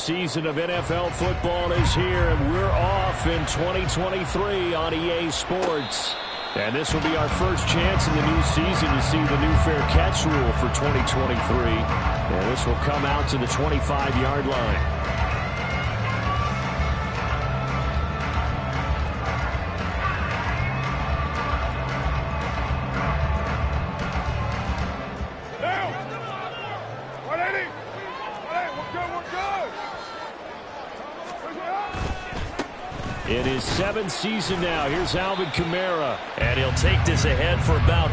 season of NFL football is here, and we're off in 2023 on EA Sports. And this will be our first chance in the new season to see the new fair catch rule for 2023. And this will come out to the 25-yard line. It is seventh season now. Here's Alvin Kamara. And he'll take this ahead for about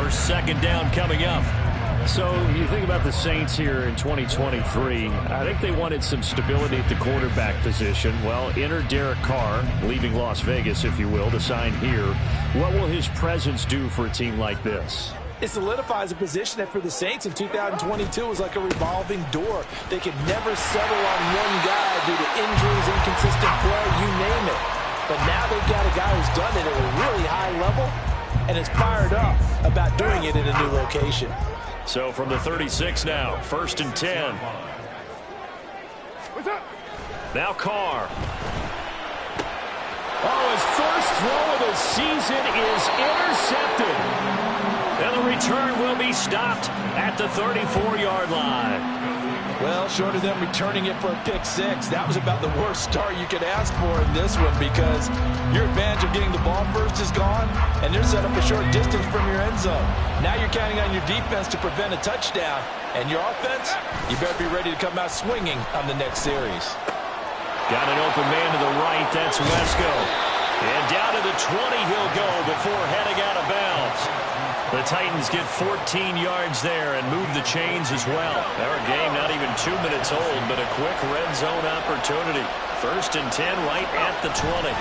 4. Second down coming up. So you think about the Saints here in 2023. I think they wanted some stability at the quarterback position. Well, enter Derek Carr, leaving Las Vegas, if you will, to sign here. What will his presence do for a team like this? It solidifies a position that for the Saints in 2022 was like a revolving door. They could never settle on one guy due to injuries, inconsistent play, you name it. But now they've got a guy who's done it at a really high level and is fired up about doing it in a new location. So from the 36 now, 1st and 10. Now Carr. Oh, his first throw of the season is intercepted. And the return will be stopped at the 34-yard line. Well, short of them returning it for a pick 6, that was about the worst start you could ask for in this one because your advantage of getting the ball first is gone, and they're set up a short distance from your end zone. Now you're counting on your defense to prevent a touchdown, and your offense, you better be ready to come out swinging on the next series. Got an open man to the right. That's Wesco. And down to the 20 he'll go before heading out of bounds. The Titans get 14 yards there and move the chains as well. Our game not even 2 minutes old, but a quick red zone opportunity. 1st and 10 right at the 20.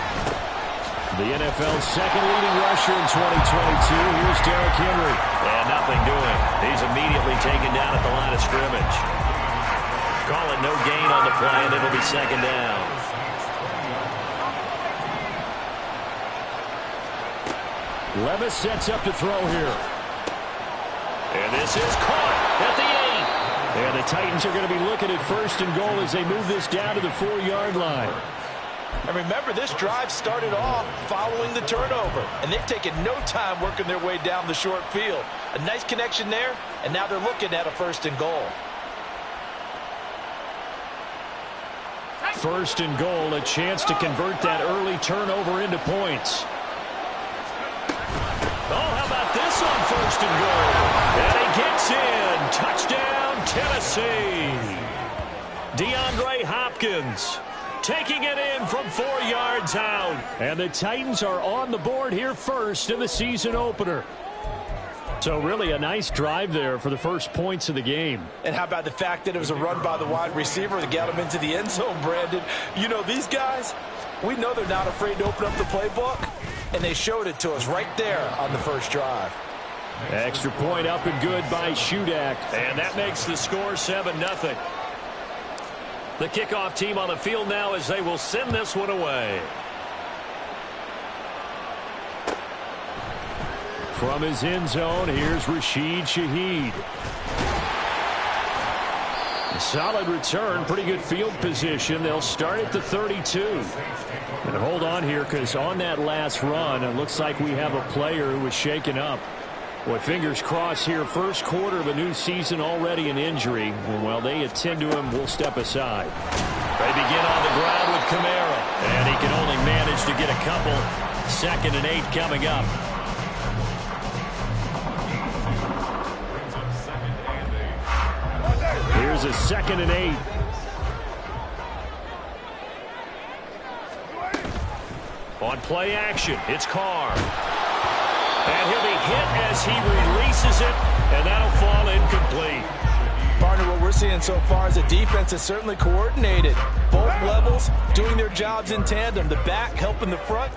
The NFL's second leading rusher in 2022. Here's Derrick Henry. And nothing doing. He's immediately taken down at the line of scrimmage. Call it no gain on the play, and it'll be second down. Levis sets up to throw here. And this is caught at the 8. And the Titans are going to be looking at 1st and goal as they move this down to the 4-yard line. And remember, this drive started off following the turnover, and they've taken no time working their way down the short field. A nice connection there, and now they're looking at a 1st and goal. 1st and goal, a chance to convert that early turnover into points. Oh, how about this on 1st and goal? And he gets in. Touchdown, Tennessee. DeAndre Hopkins taking it in from 4 yards out. And the Titans are on the board here first in the season opener. So really a nice drive there for the first points of the game. And how about the fact that it was a run by the wide receiver that got him into the end zone, Brandon? You know, these guys, we know they're not afraid to open up the playbook. And they showed it to us right there on the first drive. Extra point up and good by Shudak. And that makes the score 7-0. The kickoff team on the field now as they will send this one away. From his end zone, here's Rashid Shaheed. A solid return, pretty good field position. They'll start at the 32. And hold on here, because on that last run, it looks like we have a player who was shaken up. Boy, fingers crossed here. First quarter of a new season, already an injury. And while they attend to him, we'll step aside. They begin on the ground with Kamara. And he can only manage to get a couple. 2nd and 8 coming up. Here's a 2nd and 8. On play action, it's Carr. And he'll be hit as he releases it, and that'll fall incomplete. Partner, what we're seeing so far is the defense is certainly coordinated. Both levels doing their jobs in tandem. The back helping the front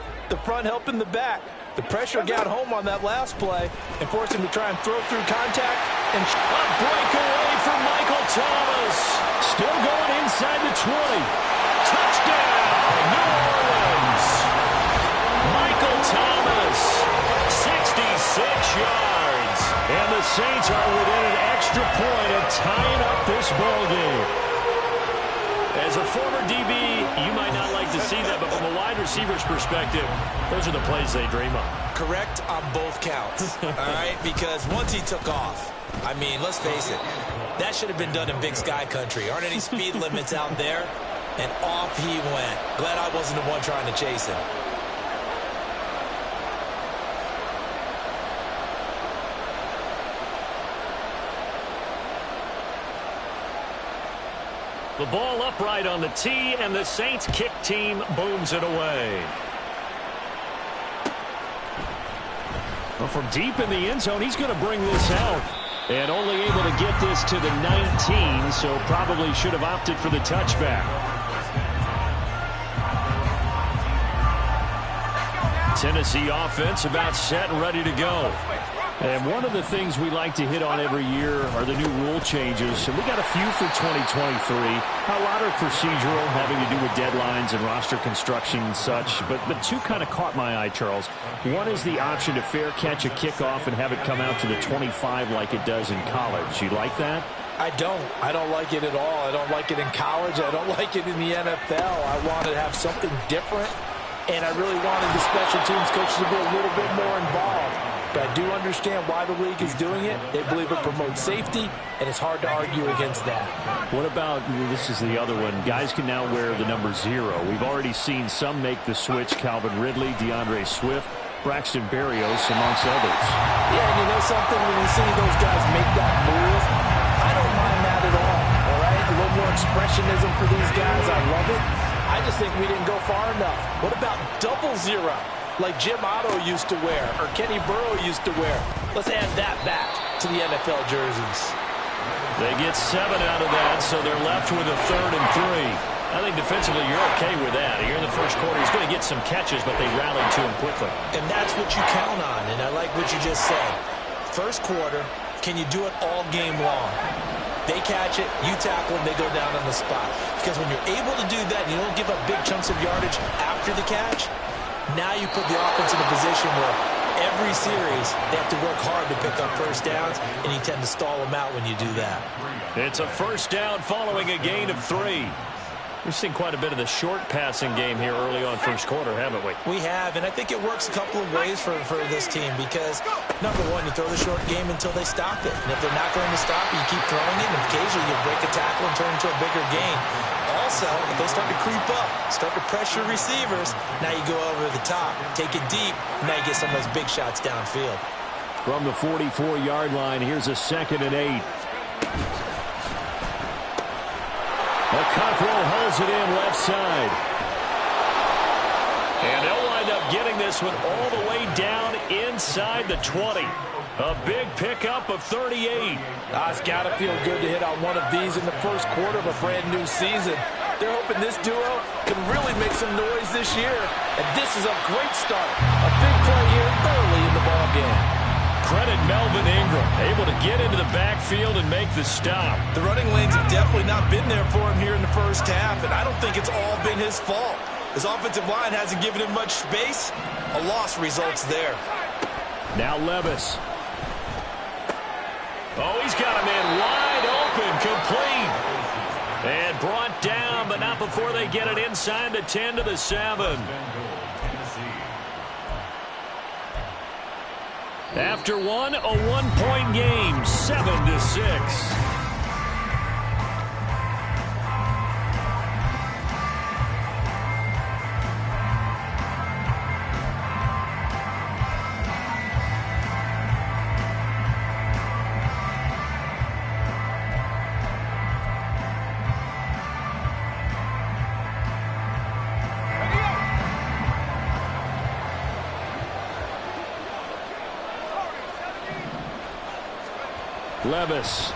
helping the back. The pressure got home on that last play and forced him to try and throw through contact. And a breakaway from Michael Thomas. Still going inside the 20. Touchdown, New Orleans. Michael Thomas, 66 yards. And the Saints are within an extra point of tying up this ball game. As a former DB, you might not like to see that, but from a wide receiver's perspective, those are the plays they dream of. Correct on both counts, all right? Because once he took off, I mean, let's face it, that should have been done in Big Sky country. Aren't any speed limits out there? And off he went. Glad I wasn't the one trying to chase him. The ball upright on the tee, and the Saints kick team booms it away. Well, from deep in the end zone, he's going to bring this out. And only able to get this to the 19, so probably should have opted for the touchback. Tennessee offense about set and ready to go. And one of the things we like to hit on every year are the new rule changes. And we got a few for 2023. A lot are procedural, having to do with deadlines and roster construction and such. But two kind of caught my eye, Charles. One is the option to fair catch a kickoff and have it come out to the 25 like it does in college. You like that? I don't. I don't like it at all. I don't like it in college. I don't like it in the NFL. I wanted to have something different. And I really wanted the special teams coaches to be a little bit more involved. But I do understand why the league is doing it. They believe it promotes safety, and it's hard to argue against that. What about, this is the other one, guys can now wear the number 0. We've already seen some make the switch, Calvin Ridley, DeAndre Swift, Braxton Berrios, amongst others. Yeah, and you know something? When you see those guys make that move, I don't mind that at all right? A little more expressionism for these guys. I love it. I just think we didn't go far enough. What about 00? Like Jim Otto used to wear, or Kenny Burrow used to wear. Let's add that back to the NFL jerseys. They get 7 out of that, so they're left with a 3rd and 3. I think defensively you're okay with that. Here in the first quarter, he's going to get some catches, but they rallied to him quickly. And that's what you count on, and I like what you just said. First quarter, can you do it all game long? They catch it, you tackle them, they go down on the spot. Because when you're able to do that and you don't give up big chunks of yardage after the catch, now you put the offense in a position where every series they have to work hard to pick up first downs, and you tend to stall them out when you do that. It's a first down following a gain of 3. We've seen quite a bit of the short passing game here early on first quarter, haven't we? We have, and I think it works a couple of ways for this team because, number one, you throw the short game until they stop it. And if they're not going to stop it, you keep throwing it, and occasionally you break a tackle and turn into a bigger gain. Also, if they start to creep up, start to pressure receivers, now you go over the top, take it deep, and now you get some of those big shots downfield. From the 44-yard line, here's a 2nd and 8. Cockrell holds it in left side. And they'll wind up getting this one all the way down inside the 20. A big pickup of 38. It's got to feel good to hit on one of these in the first quarter of a brand-new season. They're hoping this duo can really make some noise this year. And this is a great start. A big play here early in the ballgame. Credit Melvin Ingram, able to get into the backfield and make the stop. The running lanes have definitely not been there for him here in the first half, and I don't think it's all been his fault. His offensive line hasn't given him much space. A loss results there. Now Levis. Oh, he's got a man wide open, complete. And brought down, but not before they get it inside the 10 to the 7. After one, a 1-point game, 7-6. Levis.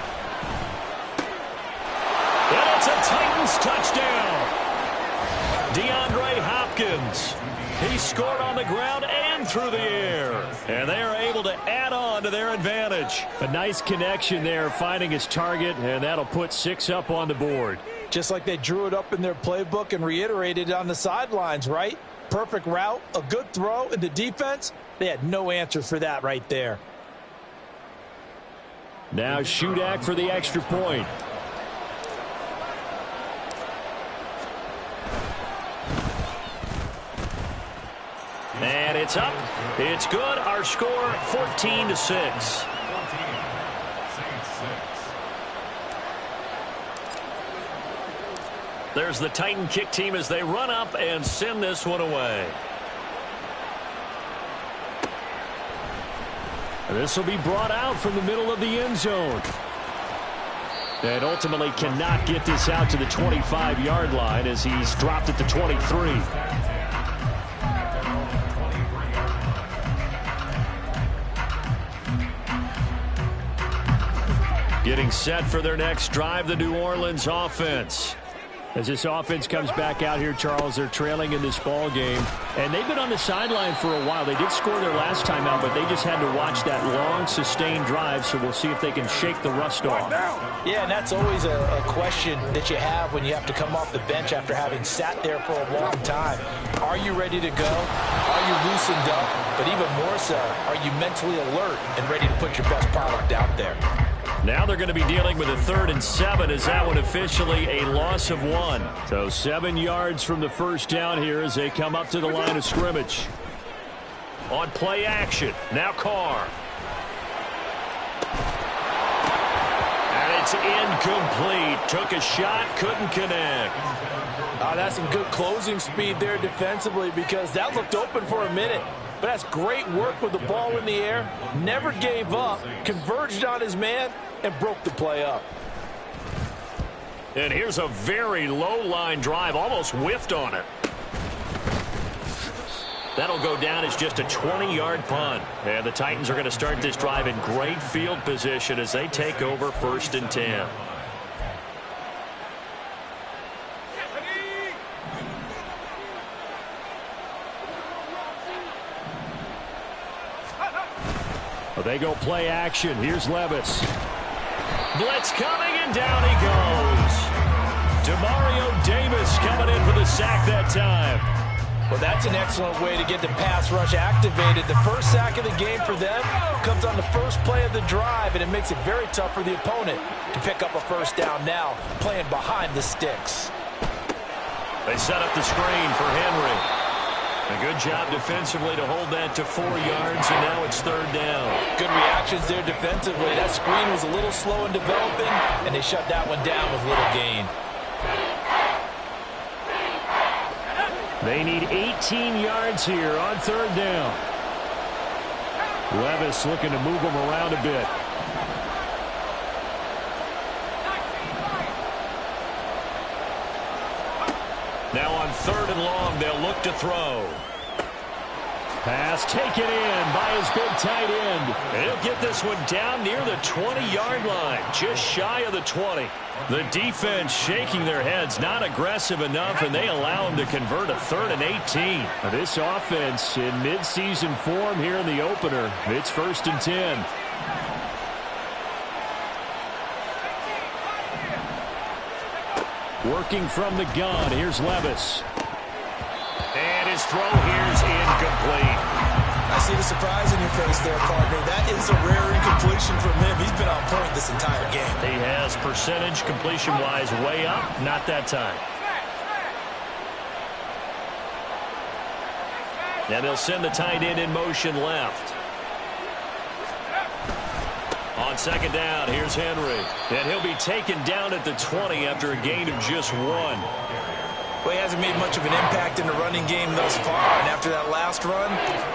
And it's a Titans touchdown. DeAndre Hopkins. He scored on the ground and through the air. And they are able to add on to their advantage. A nice connection there, finding his target, and that'll put 6 up on the board. Just like they drew it up in their playbook and reiterated it on the sidelines, right? Perfect route, a good throw, and the defense, they had no answer for that right there. Now Shudak for the extra point. And it's up. It's good. Our score, 14-6. There's the Titan kick team as they run up and send this one away. This will be brought out from the middle of the end zone. And ultimately cannot get this out to the 25-yard line as he's dropped at the 23. Getting set for their next drive, the New Orleans offense. As this offense comes back out here, Charles, they're trailing in this ball game. And they've been on the sideline for a while. They did score their last time out, but they just had to watch that long, sustained drive. So we'll see if they can shake the rust off. Yeah, and that's always a question that you have when you have to come off the bench after having sat there for a long time. Are you ready to go? Are you loosened up? But even more so, are you mentally alert and ready to put your best product out there? Now they're going to be dealing with a 3rd and 7 as that one officially a loss of 1. So 7 yards from the first down here as they come up to the line of scrimmage. On play action, now Carr. And it's incomplete. Took a shot, couldn't connect. That's some good closing speed there defensively because that looked open for a minute. But that's great work with the ball in the air. Never gave up, converged on his man, and broke the play up. And here's a very low line drive, almost whiffed on it. That'll go down as just a 20-yard punt. And the Titans are going to start this drive in great field position as they take over 1st and 10. They go play action. Here's Levis. Blitz coming, and down he goes. Demario Davis coming in for the sack that time. Well, that's an excellent way to get the pass rush activated. The first sack of the game for them comes on the first play of the drive, and it makes it very tough for the opponent to pick up a first down now, playing behind the sticks. They set up the screen for Henry. A good job defensively to hold that to 4 yards, and now it's 3rd down. Good reactions there defensively. That screen was a little slow in developing, and they shut that one down with little gain. They need 18 yards here on 3rd down. Levis looking to move them around a bit. Now on 3rd and long, they'll look to throw. Pass taken in by his big tight end. He'll get this one down near the 20-yard line, just shy of the 20. The defense shaking their heads, not aggressive enough, and they allow him to convert a 3rd and 18. This offense in midseason form here in the opener. It's 1st and 10. Working from the gun, here's Levis. And his throw here's incomplete. I see the surprise in your face there, partner. That is a rare incompletion from him. He's been on point this entire game. He has percentage completion-wise way up, not that time. And they'll send the tight end in motion left. On 2nd down, here's Henry. And he'll be taken down at the 20 after a gain of just 1. Well, he hasn't made much of an impact in the running game thus far, and after that last run,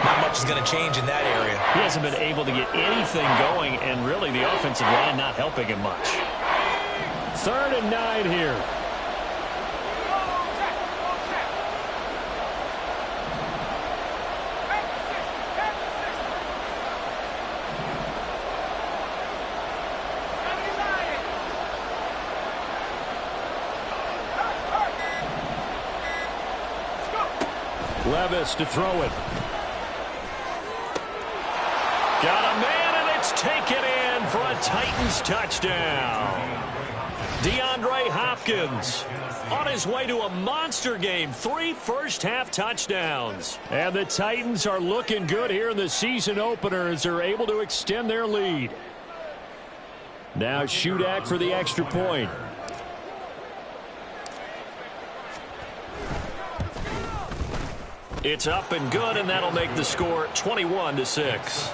not much is going to change in that area. He hasn't been able to get anything going, and really the offensive line not helping him much. 3rd and 9 here. Levis to throw it. Got a man, and it's taken in for a Titans touchdown. DeAndre Hopkins on his way to a monster game. 3 first-half touchdowns. And the Titans are looking good here in the season opener as they're able to extend their lead. Now Shudak for the extra point. It's up and good, and that'll make the score 21-6.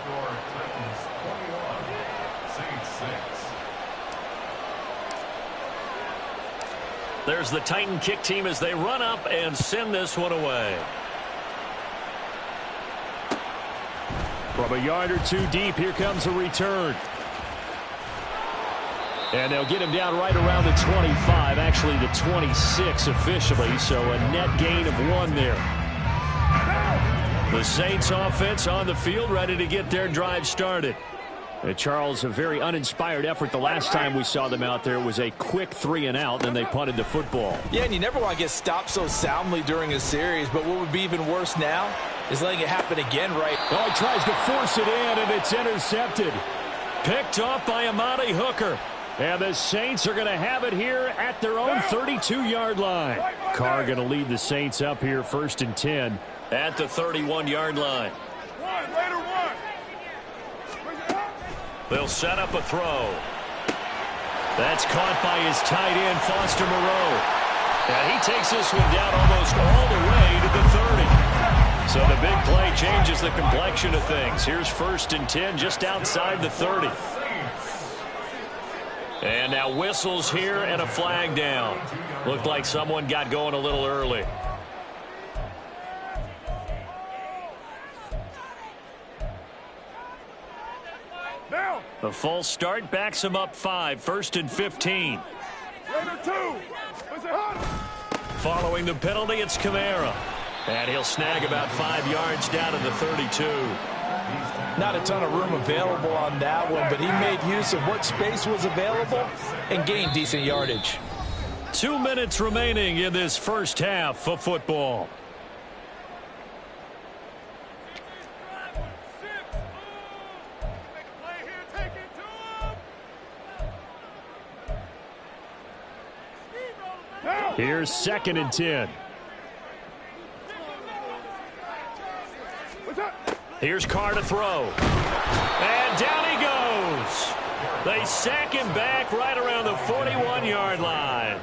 There's the Titan kick team as they run up and send this one away. From a yard or two deep, here comes a return. And they'll get him down right around the 25, actually the 26 officially, so a net gain of 1 there. The Saints offense on the field, ready to get their drive started. Charles, a very uninspired effort the last time we saw them out there. It was a quick 3-and-out, and then they punted the football. Yeah, and you never want to get stopped so soundly during a series, but what would be even worse now is letting it happen again right. Oh, he tries to force it in, and it's intercepted. Picked off by Amani Hooker. And the Saints are going to have it here at their own 32-yard line. Carr going to lead the Saints up here 1st and 10. At the 31-yard line. They'll set up a throw. That's caught by his tight end, Foster Moreau. And he takes this one down almost all the way to the 30. So the big play changes the complexion of things. Here's 1st and 10 just outside the 30. And now whistles here and a flag down. Looked like someone got going a little early. The false start backs him up 5, 1st and 15. Following the penalty, it's Kamara. And he'll snag about 5 yards down to the 32. Not a ton of room available on that one, but he made use of what space was available and gained decent yardage. 2 minutes remaining in this first half of football. Here's 2nd and 10. Here's Carr to throw. And down he goes. They sack him back right around the 41-yard line.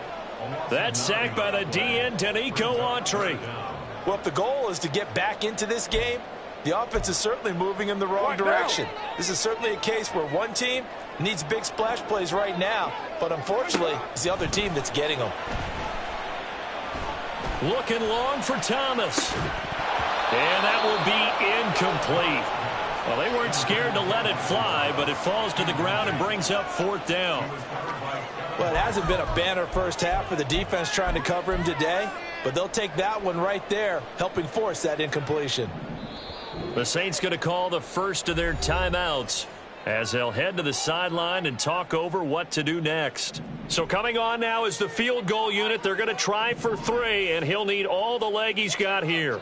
That's sacked by the DN, Danico Autry. Well, if the goal is to get back into this game, the offense is certainly moving in the wrong direction. This is certainly a case where one team needs big splash plays right now, but unfortunately, it's the other team that's getting them. Looking long for Thomas. And that will be incomplete. Well, they weren't scared to let it fly, but it falls to the ground and brings up 4th down. Well, it hasn't been a banner first half for the defense trying to cover him today, but they'll take that one right there, helping force that incompletion. The Saints going to call the first of their timeouts as they'll head to the sideline and talk over what to do next. So coming on now is the field goal unit. They're going to try for 3, and he'll need all the leg he's got here.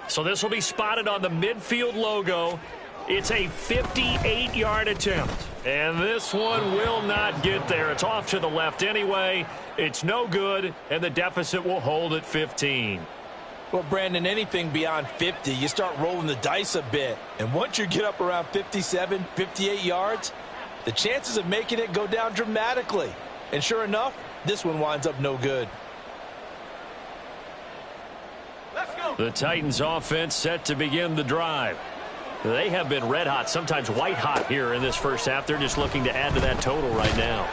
So this will be spotted on the midfield logo. It's a 58-yard attempt. And this one will not get there. It's off to the left anyway. It's no good, and the deficit will hold at 15. Well, Brandon, anything beyond 50, you start rolling the dice a bit. And once you get up around 57, 58 yards, the chances of making it go down dramatically. And sure enough, this one winds up no good. The Titans offense set to begin the drive. They have been red hot, sometimes white hot here in this first half. They're just looking to add to that total right now.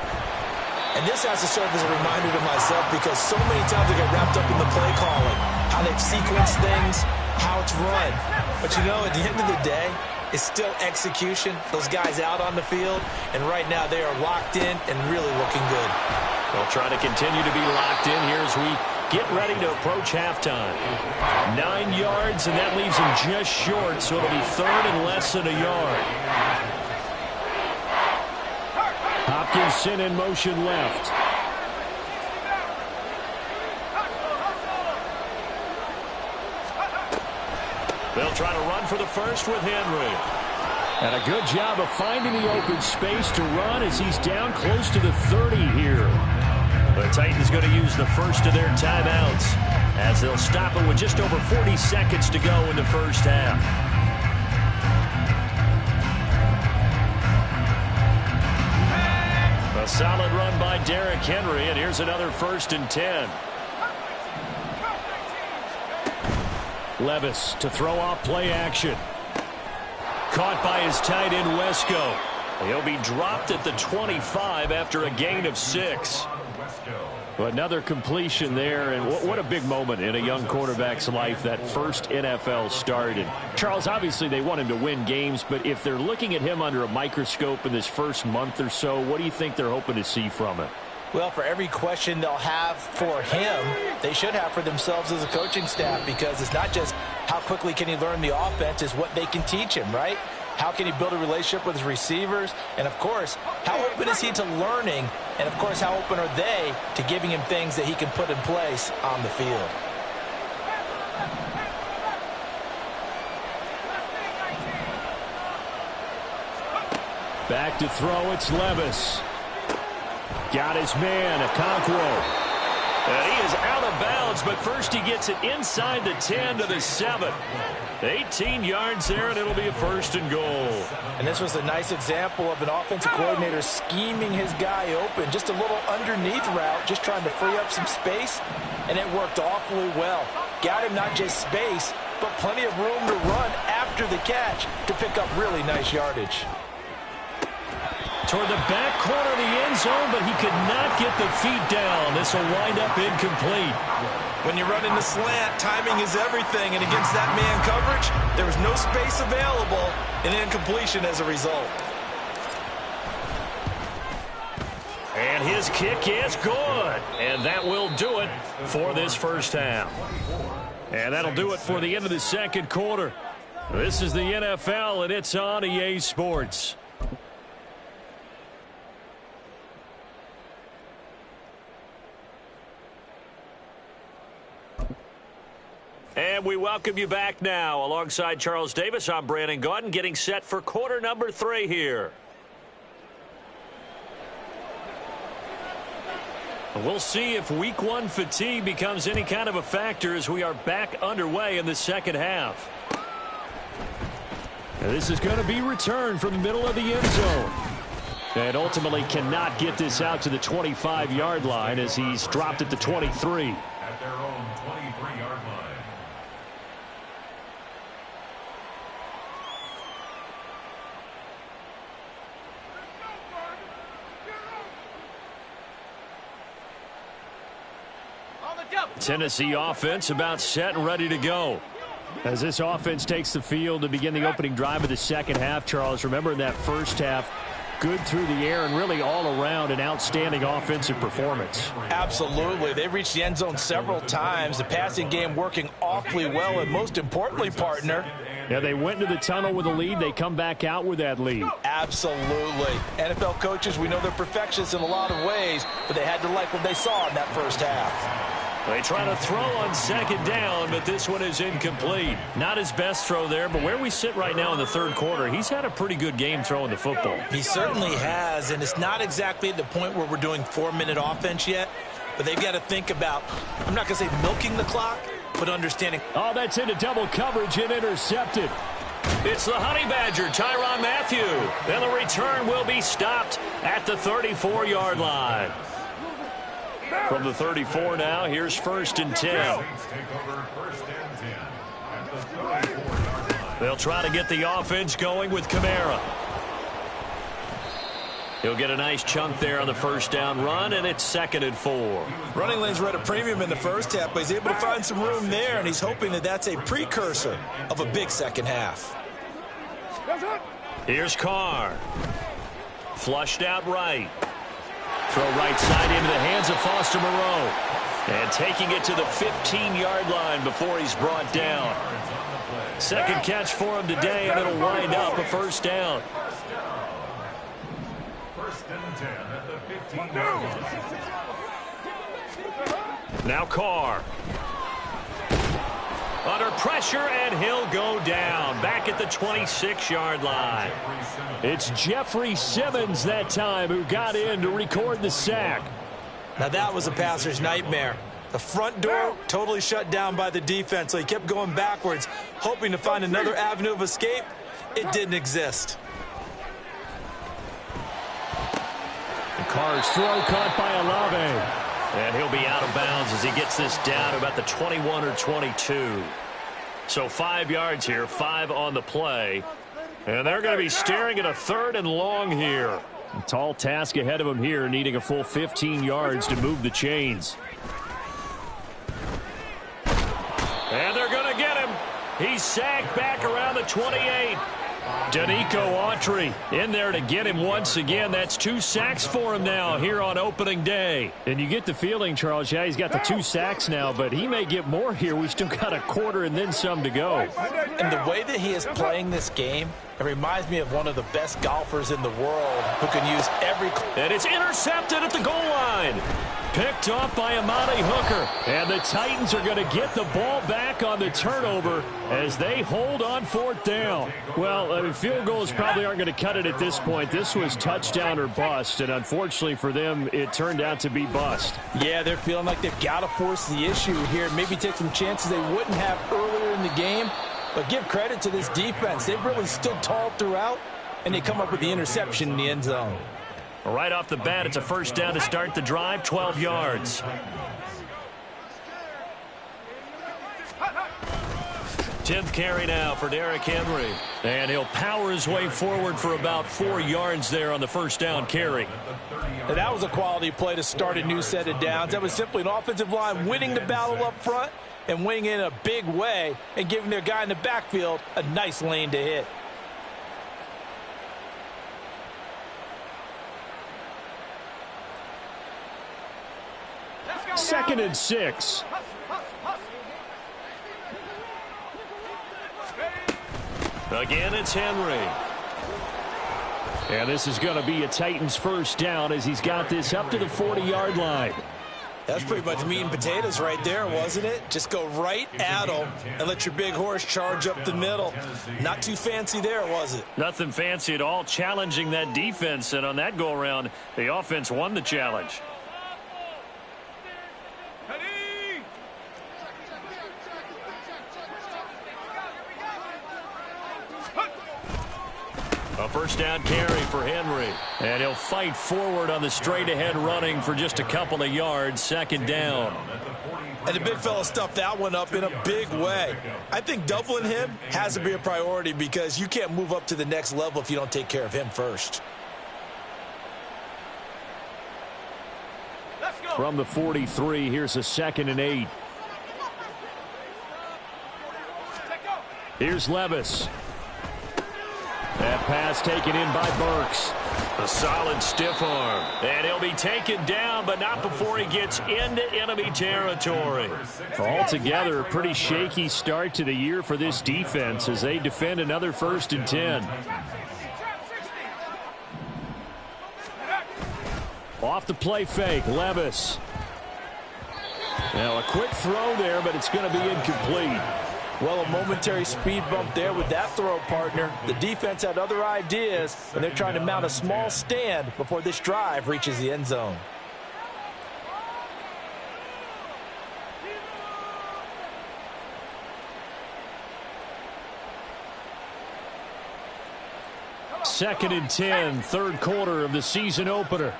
And this has to serve as a reminder to myself because so many times I get wrapped up in the play calling, how they've sequenced things, how it's run. But you know, at the end of the day, it's still execution. Those guys out on the field, and right now they are locked in and really looking good. They'll try to continue to be locked in here as we get ready to approach halftime. 9 yards, and that leaves him just short, so it'll be 3rd and less than a yard. Hopkinson in motion left. They'll try to run for the first with Henry. And a good job of finding the open space to run as he's down close to the 30 here. The Titans going to use the first of their timeouts as they'll stop it with just over 40 seconds to go in the first half. A solid run by Derrick Henry, and here's another 1st and 10. Levis to throw off play action. Caught by his tight end, Wesco. He'll be dropped at the 25 after a gain of 6. Another completion there, and what a big moment in a young quarterback's life, that first NFL start. And Charles, obviously they want him to win games, but if they're looking at him under a microscope in this first month or so, what do you think they're hoping to see from it? Well, for every question they'll have for him, they should have for themselves as a coaching staff, because it's not just how quickly can he learn the offense, it's what they can teach him, right? How can he build a relationship with his receivers? And, of course, how open is he to learning? And, of course, how open are they to giving him things that he can put in place on the field? Back to throw, it's Levis. Got his man, Okonkwo. And he is out of bounds, but first he gets it inside the 10 to the 7. 18 yards there, and it'll be a 1st and goal. And this was a nice example of an offensive coordinator scheming his guy open. Just a little underneath route, just trying to free up some space, and it worked awfully well. Got him not just space, but plenty of room to run after the catch to pick up really nice yardage. Toward the back corner of the end zone, but he could not get the feet down. This will wind up incomplete. When you run in the slant, timing is everything, and against that man coverage, there was no space available, and incompletion as a result. And his kick is good, and that will do it for this first half. And that'll do it for the end of the second quarter. This is the NFL, and it's on EA Sports. And we welcome you back now. Alongside Charles Davis, I'm Brandon Gaudin, getting set for quarter number 3 here. We'll see if week 1 fatigue becomes any kind of a factor as we are back underway in the second half. And this is going to be returned from the middle of the end zone. And ultimately cannot get this out to the 25-yard line as he's dropped at the 23. At their own 23-yard line. Tennessee offense about set and ready to go. As this offense takes the field to begin the opening drive of the second half, Charles, remember in that first half, good through the air and really all around an outstanding offensive performance. Absolutely. They've reached the end zone several times. The passing game working awfully well, and most importantly, partner, yeah, they went into the tunnel with a lead. They come back out with that lead. Absolutely. NFL coaches, we know they're perfectionists in a lot of ways, but they had to like what they saw in that first half. They try to throw on second down, but this one is incomplete. Not his best throw there, but where we sit right now in the third quarter, he's had a pretty good game throwing the football. He certainly has, and it's not exactly at the point where we're doing 4-minute offense yet, but they've got to think about, I'm not going to say milking the clock, but understanding. Oh, that's into double coverage and intercepted. It's the Honey Badger, Tyrann Mathieu. And the return will be stopped at the 34-yard line. From the 34 now, here's 1st and 10. They'll try to get the offense going with Kamara. He'll get a nice chunk there on the first down run, and it's 2nd and 4. Running lanes were at a premium in the first half, but he's able to find some room there, and he's hoping that that's a precursor of a big second half. Here's Carr. Flushed out right. Throw right side into the hands of Foster Moreau. And taking it to the 15-yard line before he's brought down. Second catch for him today, and it'll wind up a first down. 1st and 10 at the 15-yard line. Now Carr. Under pressure, and he'll go down. Back at the 26-yard line. It's Jeffrey Simmons that time who got in to record the sack. Now that was a passer's nightmare. The front door totally shut down by the defense, so he kept going backwards, hoping to find another avenue of escape. It didn't exist. The Carr's throw caught by Olave. And he'll be out of bounds as he gets this down to about the 21 or 22. So 5 yards here, 5 on the play. And they're going to be staring at a 3rd and long here. A tall task ahead of them here, needing a full 15 yards to move the chains. And they're going to get him. He's sacked back around the 28. Danico Autry in there to get him once again. That's 2 sacks for him now here on opening day. And you get the feeling, Charles, yeah, he's got the 2 sacks now, but he may get more here. We still got a quarter and then some to go. And the way that he is playing this game, it reminds me of one of the best golfers in the world who can use every... And it's intercepted at the goal line. Picked off by Amani Hooker. And the Titans are going to get the ball back on the turnover as they hold on 4th down. Well, field goals probably aren't going to cut it at this point. This was touchdown or bust, and unfortunately for them, it turned out to be bust. Yeah, they're feeling like they've got to force the issue here. Maybe take some chances they wouldn't have earlier in the game. But give credit to this defense. They've really stood tall throughout, and they come up with the interception in the end zone. Right off the bat, it's a 1st down to start the drive, 12 yards. 10th carry now for Derrick Henry. And he'll power his way forward for about 4 yards there on the 1st down carry. And that was a quality play to start a new set of downs. That was simply an offensive line winning the battle up front and winning in a big way and giving their guy in the backfield a nice lane to hit. Second and 6. Again, it's Henry. And this is going to be a Titans 1st down as he's got this up to the 40-yard line. That's pretty much meat and potatoes right there, wasn't it? Just go right at them and let your big horse charge up the middle. Not too fancy there, was it? Nothing fancy at all, challenging that defense. And on that go-around, the offense won the challenge. A 1st down carry for Henry. And he'll fight forward on the straight-ahead running for just a couple of yards. 2nd down. And the big fella stuffed that one up in a big way. I think doubling him has to be a priority because you can't move up to the next level if you don't take care of him first. From the 43, here's a 2nd and 8. Here's Levis. That pass taken in by Burks. A solid stiff arm. And he'll be taken down, but not before he gets into enemy territory. Altogether, a pretty shaky start to the year for this defense as they defend another 1st and 10. Off the play fake, Levis. Now a quick throw there, but it's going to be incomplete. Well, a momentary speed bump there with that throw, partner. The defense had other ideas, and they're trying to mount a small stand before this drive reaches the end zone. Second and 10, 3rd quarter of the season opener.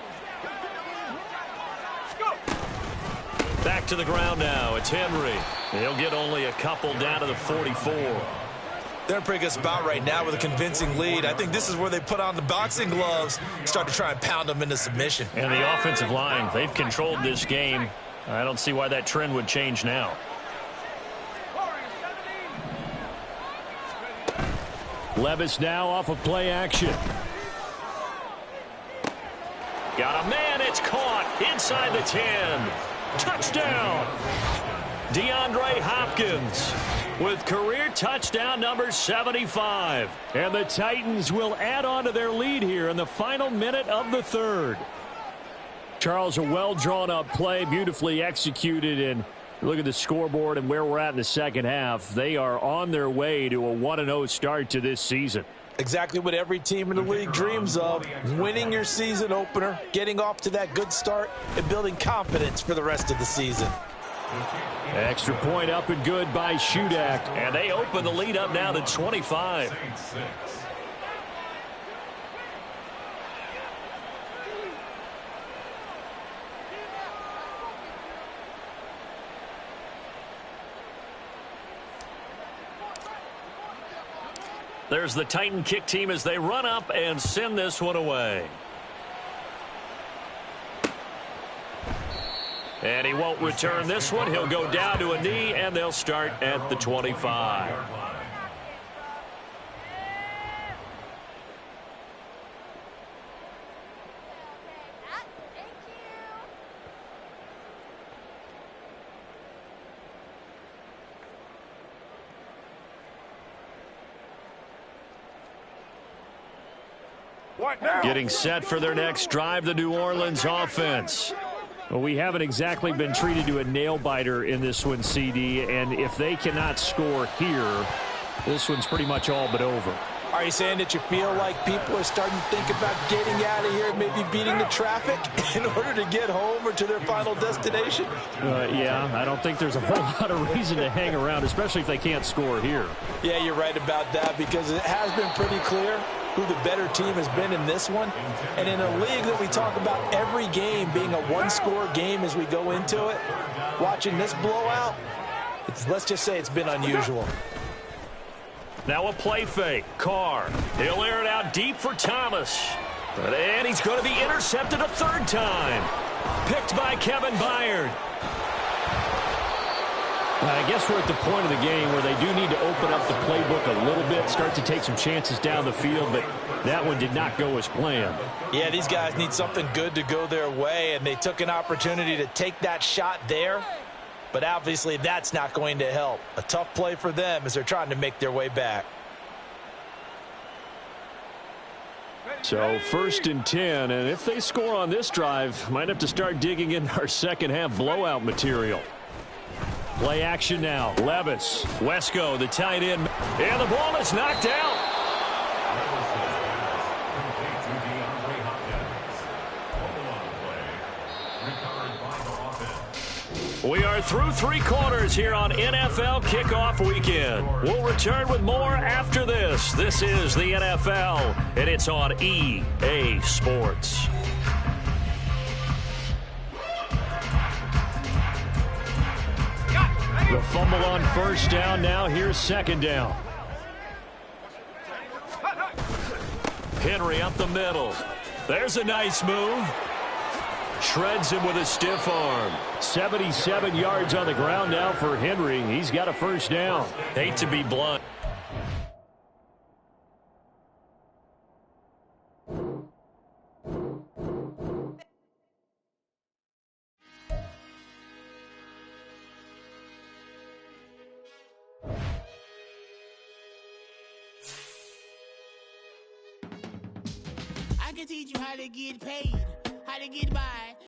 Back to the ground now. It's Henry. He'll get only a couple down to the 44. They're in a pretty good spot right now with a convincing lead. I think this is where they put on the boxing gloves, start to try and pound them into submission. And the offensive line, they've controlled this game. I don't see why that trend would change now. Levis now off of play action. Got a man. It's caught inside the 10. Touchdown. DeAndre Hopkins with career touchdown number 75. And the Titans will add on to their lead here in the final minute of the 3rd. Charles, a well-drawn-up play, beautifully executed, and look at the scoreboard and where we're at in the 2nd half. They are on their way to a 1-0 start to this season. Exactly what every team in the league dreams of, winning your season opener, getting off to that good start, and building confidence for the rest of the season. Extra point up and good by Shudak. And they open the lead up now to 25. There's the Titan kick team as they run up and send this one away. And he won't return this one. He'll go down to a knee, and they'll start at the 25. Getting set for their next drive, the New Orleans offense. Well, we haven't exactly been treated to a nail-biter in this one, CD, and if they cannot score here, this one's pretty much all but over. Are you saying that you feel like people are starting to think about getting out of here, maybe beating the traffic in order to get home or to their final destination? Yeah, I don't think there's a whole lot of reason to hang around, especially if they can't score here. Yeah, you're right about that, because it has been pretty clear who the better team has been in this one. And in a league that we talk about every game being a one-score game as we go into it, watching this blowout, let's just say it's been unusual. Now a play fake. Carr. He'll air it out deep for Thomas. And he's going to be intercepted a third time. Picked by Kevin Byard. I guess we're at the point of the game where they do need to open up the playbook a little bit, start to take some chances down the field, but that one did not go as planned. Yeah, these guys need something good to go their way, and they took an opportunity to take that shot there, but obviously that's not going to help. A tough play for them as they're trying to make their way back. So 1st and 10, and if they score on this drive, might have to start digging in our second half blowout material. Play action now. Levis. Wesco, the tight end. And the ball is knocked out. We are through 3 quarters here on NFL Kickoff Weekend. We'll return with more after this. This is the NFL, and it's on EA Sports. The fumble on first down. Now here's second down. Henry up the middle. There's a nice move. Shreds him with a stiff arm. 77 yards on the ground now for Henry. He's got a first down. Hate to be blunt. I can teach you how to get paid, how to get by.